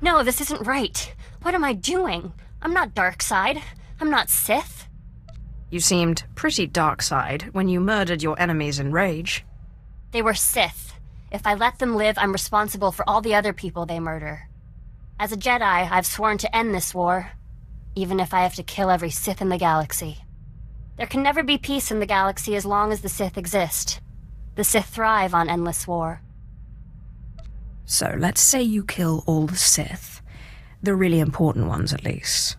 No, this isn't right. What am I doing? I'm not dark side. I'm not Sith. You seemed pretty dark side when you murdered your enemies in rage. They were Sith. If I let them live, I'm responsible for all the other people they murder. As a Jedi, I've sworn to end this war, even if I have to kill every Sith in the galaxy. There can never be peace in the galaxy as long as the Sith exist. The Sith thrive on endless war. So let's say you kill all the Sith. The really important ones, at least.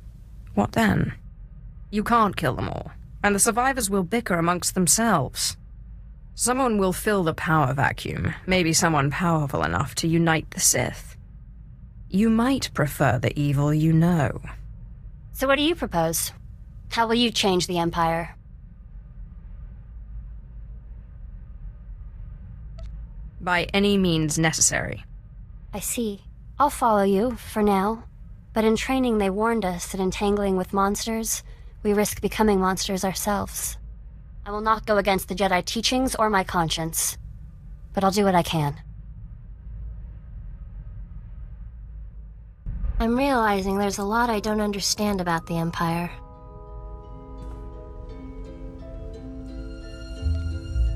What then? You can't kill them all, and the survivors will bicker amongst themselves. Someone will fill the power vacuum, maybe someone powerful enough to unite the Sith. You might prefer the evil you know. So what do you propose? How will you change the Empire? By any means necessary. I see. I'll follow you, for now. But in training they warned us that entangling with monsters, we risk becoming monsters ourselves. I will not go against the Jedi teachings or my conscience. But I'll do what I can. I'm realizing there's a lot I don't understand about the Empire.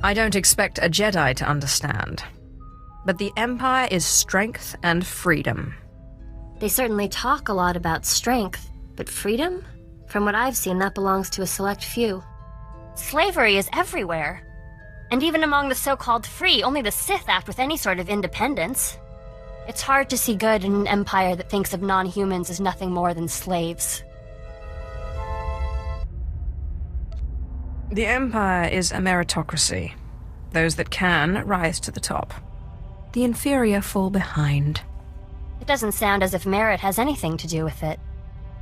I don't expect a Jedi to understand. But the Empire is strength and freedom. They certainly talk a lot about strength, but freedom? From what I've seen, that belongs to a select few. Slavery is everywhere. And even among the so-called free, only the Sith act with any sort of independence. It's hard to see good in an empire that thinks of non-humans as nothing more than slaves. The Empire is a meritocracy. Those that can rise to the top. The inferior fall behind. It doesn't sound as if merit has anything to do with it.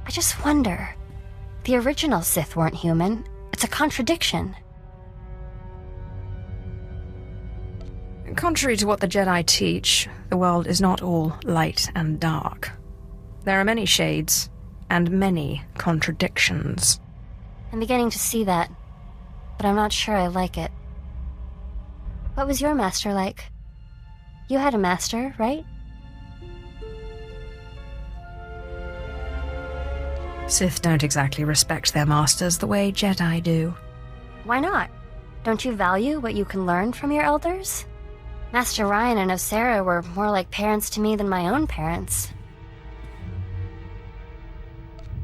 I just wonder. The original Sith weren't human. It's a contradiction. Contrary to what the Jedi teach, the world is not all light and dark. There are many shades, and many contradictions. I'm beginning to see that, but I'm not sure I like it. What was your master like? You had a master, right? Sith don't exactly respect their masters the way Jedi do. Why not? Don't you value what you can learn from your elders? Master Ryan and Ashara were more like parents to me than my own parents.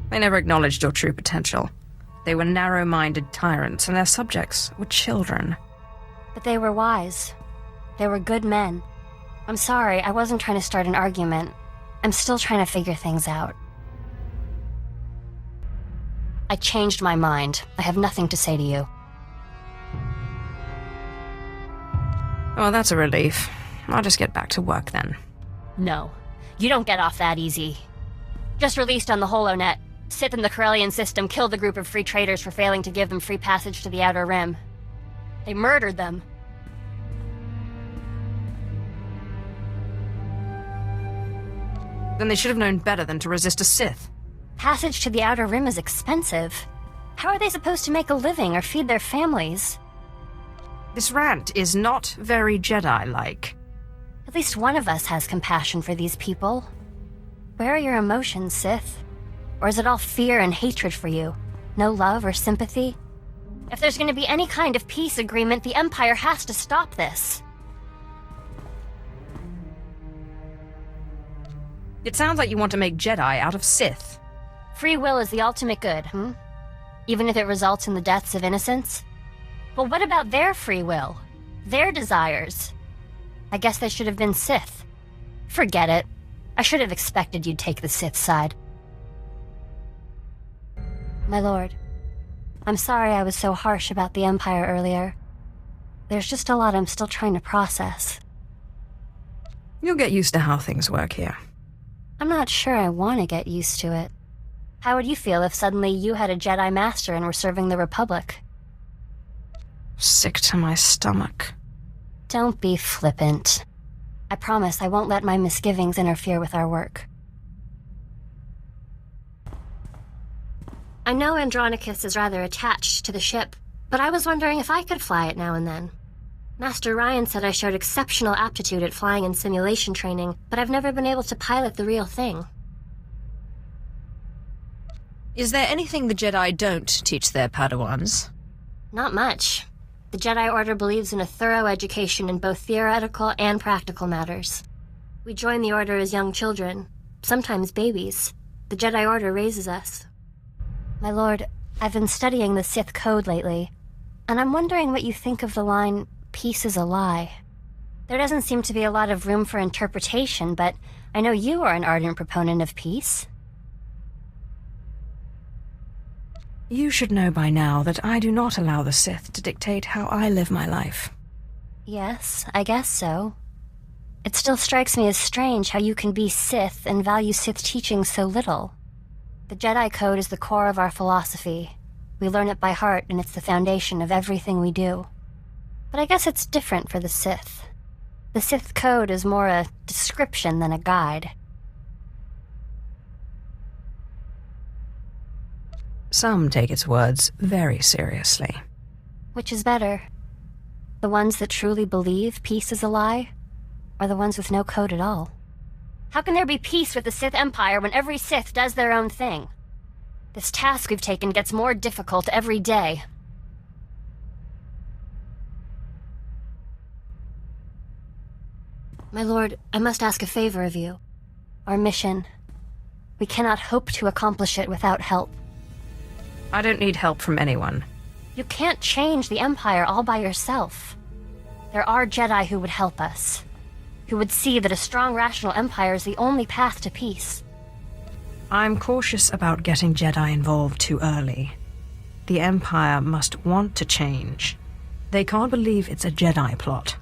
They never acknowledged your true potential. They were narrow-minded tyrants, and their subjects were children. But they were wise. They were good men. I'm sorry, I wasn't trying to start an argument. I'm still trying to figure things out. I changed my mind. I have nothing to say to you. Well, that's a relief. I'll just get back to work then. No. You don't get off that easy. Just released on the HoloNet, Sith in the Corellian system killed a group of free traders for failing to give them free passage to the Outer Rim. They murdered them. Then they should have known better than to resist a Sith. Passage to the Outer Rim is expensive. How are they supposed to make a living or feed their families? This rant is not very Jedi-like. At least one of us has compassion for these people. Where are your emotions, Sith? Or is it all fear and hatred for you? No love or sympathy? If there's going to be any kind of peace agreement, the Empire has to stop this. It sounds like you want to make Jedi out of Sith. Free will is the ultimate good, Even if it results in the deaths of innocents? Well, what about their free will? Their desires? I guess they should have been Sith. Forget it. I should have expected you'd take the Sith side. My lord, I'm sorry I was so harsh about the Empire earlier. There's just a lot I'm still trying to process. You'll get used to how things work here. I'm not sure I want to get used to it. How would you feel if suddenly you had a Jedi Master and were serving the Republic? Sick to my stomach. Don't be flippant. I promise I won't let my misgivings interfere with our work. I know Andronicus is rather attached to the ship, but I was wondering if I could fly it now and then. Master Ryan said I showed exceptional aptitude at flying in simulation training, but I've never been able to pilot the real thing. Is there anything the Jedi don't teach their Padawans? Not much. The Jedi Order believes in a thorough education in both theoretical and practical matters. We join the Order as young children, sometimes babies. The Jedi Order raises us. My lord, I've been studying the Sith code lately, and I'm wondering what you think of the line, "Peace is a lie." There doesn't seem to be a lot of room for interpretation, but I know you are an ardent proponent of peace. You should know by now that I do not allow the Sith to dictate how I live my life. Yes, I guess so. It still strikes me as strange how you can be Sith and value Sith teaching so little. The Jedi Code is the core of our philosophy. We learn it by heart, and it's the foundation of everything we do. But I guess it's different for the Sith. The Sith Code is more a description than a guide. Some take its words very seriously. Which is better? The ones that truly believe peace is a lie, or the ones with no code at all? How can there be peace with the Sith Empire when every Sith does their own thing? This task we've taken gets more difficult every day. My lord, I must ask a favor of you. Our mission. We cannot hope to accomplish it without help. I don't need help from anyone. You can't change the Empire all by yourself. There are Jedi who would help us, who would see that a strong, rational Empire is the only path to peace. I'm cautious about getting Jedi involved too early. The Empire must want to change. They can't believe it's a Jedi plot.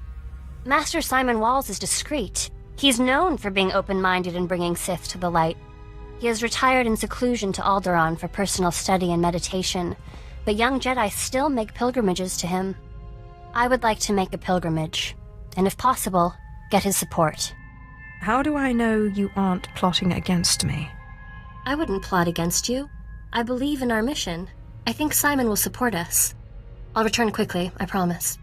Master Simon Walls is discreet. He's known for being open-minded and bringing Sith to the light. He has retired in seclusion to Alderaan for personal study and meditation, but young Jedi still make pilgrimages to him. I would like to make a pilgrimage, and if possible, get his support. How do I know you aren't plotting against me? I wouldn't plot against you. I believe in our mission. I think Simon will support us. I'll return quickly, I promise.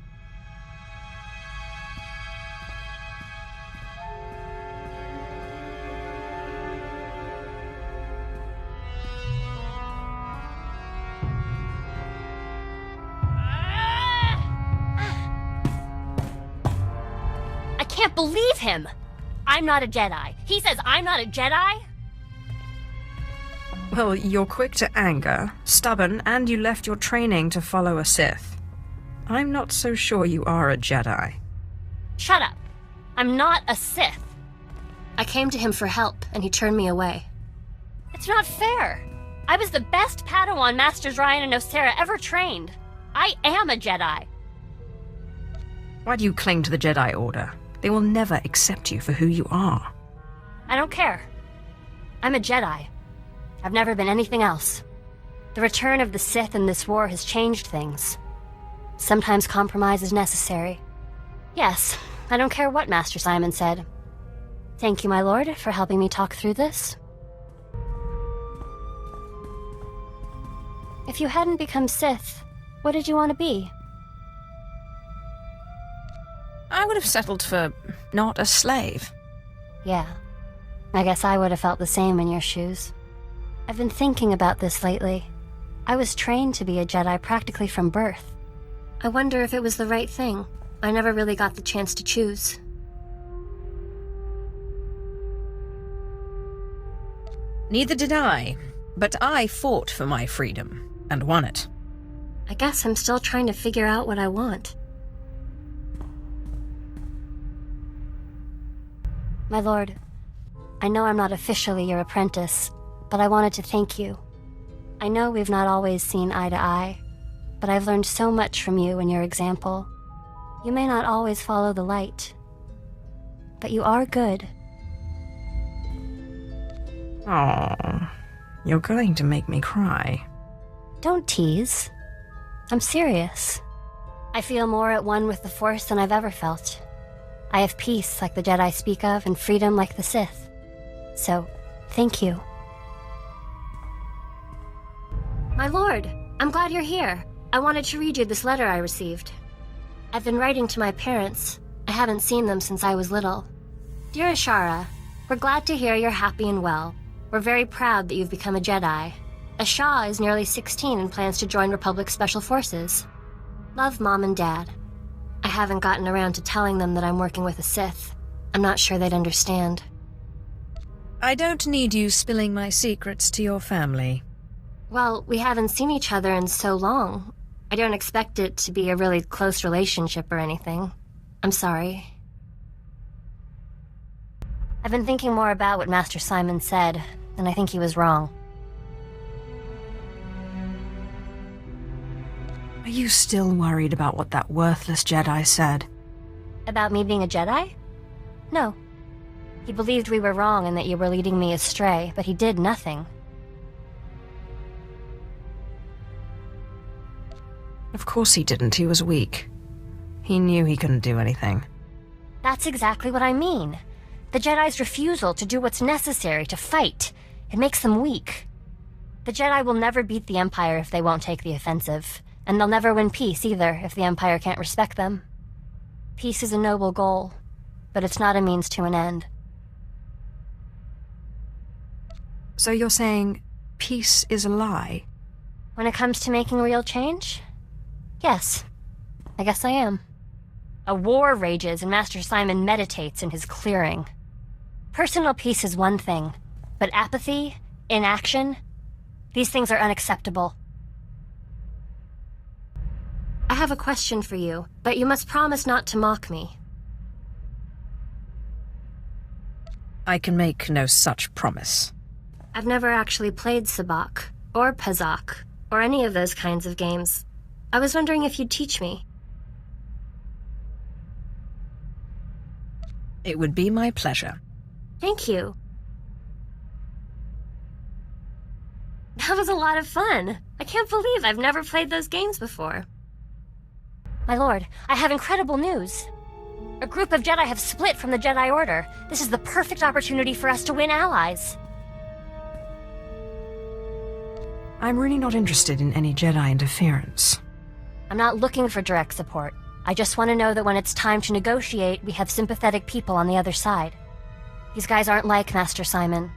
I can't believe him! I'm not a Jedi. He says I'm not a Jedi? Well, you're quick to anger, stubborn, and you left your training to follow a Sith. I'm not so sure you are a Jedi. Shut up. I'm not a Sith. I came to him for help, and he turned me away. It's not fair. I was the best Padawan Masters Ryan and Osera ever trained. I am a Jedi. Why do you cling to the Jedi Order? They will never accept you for who you are. I don't care. I'm a Jedi. I've never been anything else. The return of the Sith in this war has changed things. Sometimes compromise is necessary. Yes, I don't care what Master Simon said. Thank you, my lord, for helping me talk through this. If you hadn't become Sith, what did you want to be? I would have settled for not a slave. Yeah, I guess I would have felt the same in your shoes. I've been thinking about this lately. I was trained to be a Jedi practically from birth. I wonder if it was the right thing. I never really got the chance to choose. Neither did I, but I fought for my freedom and won it. I guess I'm still trying to figure out what I want. My lord, I know I'm not officially your apprentice, but I wanted to thank you. I know we've not always seen eye to eye, but I've learned so much from you and your example. You may not always follow the light, but you are good. Aww, you're going to make me cry. Don't tease. I'm serious. I feel more at one with the Force than I've ever felt. I have peace like the Jedi speak of and freedom like the Sith. So, thank you. My lord, I'm glad you're here. I wanted to read you this letter I received. I've been writing to my parents. I haven't seen them since I was little. Dear Ashara, we're glad to hear you're happy and well. We're very proud that you've become a Jedi. Ashara is nearly 16 and plans to join Republic Special Forces. Love, Mom and Dad. I haven't gotten around to telling them that I'm working with a Sith. I'm not sure they'd understand. I don't need you spilling my secrets to your family. Well, we haven't seen each other in so long. I don't expect it to be a really close relationship or anything. I'm sorry. I've been thinking more about what Master Simon said, and I think he was wrong. Are you still worried about what that worthless Jedi said? About me being a Jedi? No. He believed we were wrong and that you were leading me astray, but he did nothing. Of course he didn't. He was weak. He knew he couldn't do anything. That's exactly what I mean. The Jedi's refusal to do what's necessary to fight. It makes them weak. The Jedi will never beat the Empire if they won't take the offensive, and they'll never win peace either if the Empire can't respect them. Peace is a noble goal, but it's not a means to an end. So you're saying peace is a lie? When it comes to making real change? Yes. I guess I am. A war rages and Master Simon meditates in his clearing. Personal peace is one thing, but apathy, inaction, these things are unacceptable. I have a question for you, but you must promise not to mock me. I can make no such promise. I've never actually played Sabacc, or Pazak, or any of those kinds of games. I was wondering if you'd teach me. It would be my pleasure. Thank you. That was a lot of fun. I can't believe I've never played those games before. My lord, I have incredible news. A group of Jedi have split from the Jedi Order. This is the perfect opportunity for us to win allies. I'm really not interested in any Jedi interference. I'm not looking for direct support. I just want to know that when it's time to negotiate, we have sympathetic people on the other side. These guys aren't like Master Simon.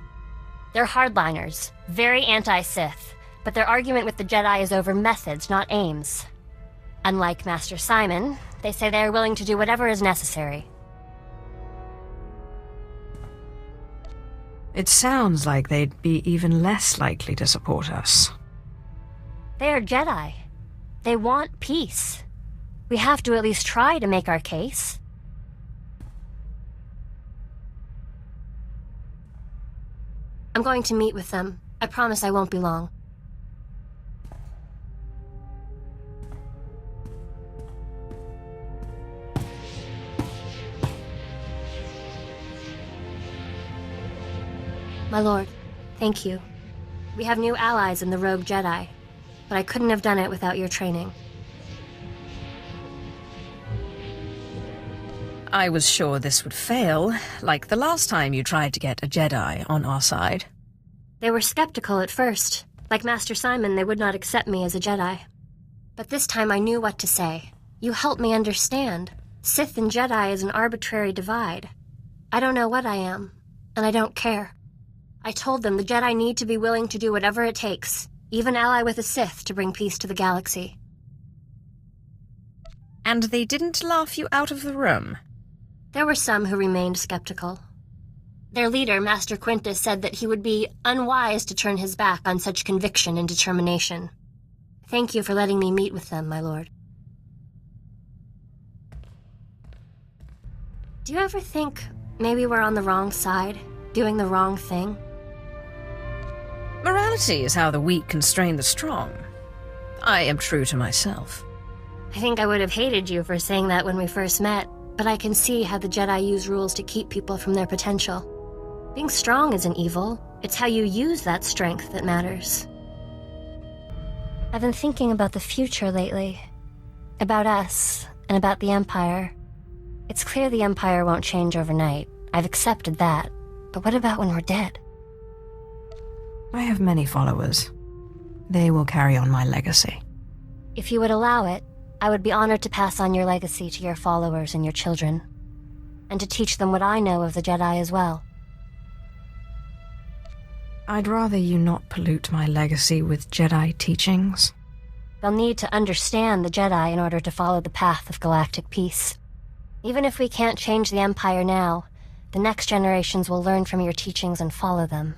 They're hardliners, very anti-Sith, but their argument with the Jedi is over methods, not aims. Unlike Master Simon, they say they are willing to do whatever is necessary. It sounds like they'd be even less likely to support us. They are Jedi. They want peace. We have to at least try to make our case. I'm going to meet with them. I promise I won't be long. My lord, thank you. We have new allies in the Rogue Jedi, but I couldn't have done it without your training. I was sure this would fail, like the last time you tried to get a Jedi on our side. They were skeptical at first. Like Master Simon, they would not accept me as a Jedi. But this time I knew what to say. You helped me understand. Sith and Jedi is an arbitrary divide. I don't know what I am, and I don't care. I told them the Jedi need to be willing to do whatever it takes, even ally with a Sith to bring peace to the galaxy. And they didn't laugh you out of the room? There were some who remained skeptical. Their leader, Master Quintus, said that he would be unwise to turn his back on such conviction and determination. Thank you for letting me meet with them, my lord. Do you ever think maybe we're on the wrong side, doing the wrong thing? Morality is how the weak constrain the strong. I am true to myself. I think I would have hated you for saying that when we first met, but I can see how the Jedi use rules to keep people from their potential. Being strong isn't evil. It's how you use that strength that matters. I've been thinking about the future lately. About us, and about the Empire. It's clear the Empire won't change overnight. I've accepted that. But what about when we're dead? I have many followers. They will carry on my legacy. If you would allow it, I would be honored to pass on your legacy to your followers and your children, and to teach them what I know of the Jedi as well. I'd rather you not pollute my legacy with Jedi teachings. They'll need to understand the Jedi in order to follow the path of galactic peace. Even if we can't change the Empire now, the next generations will learn from your teachings and follow them.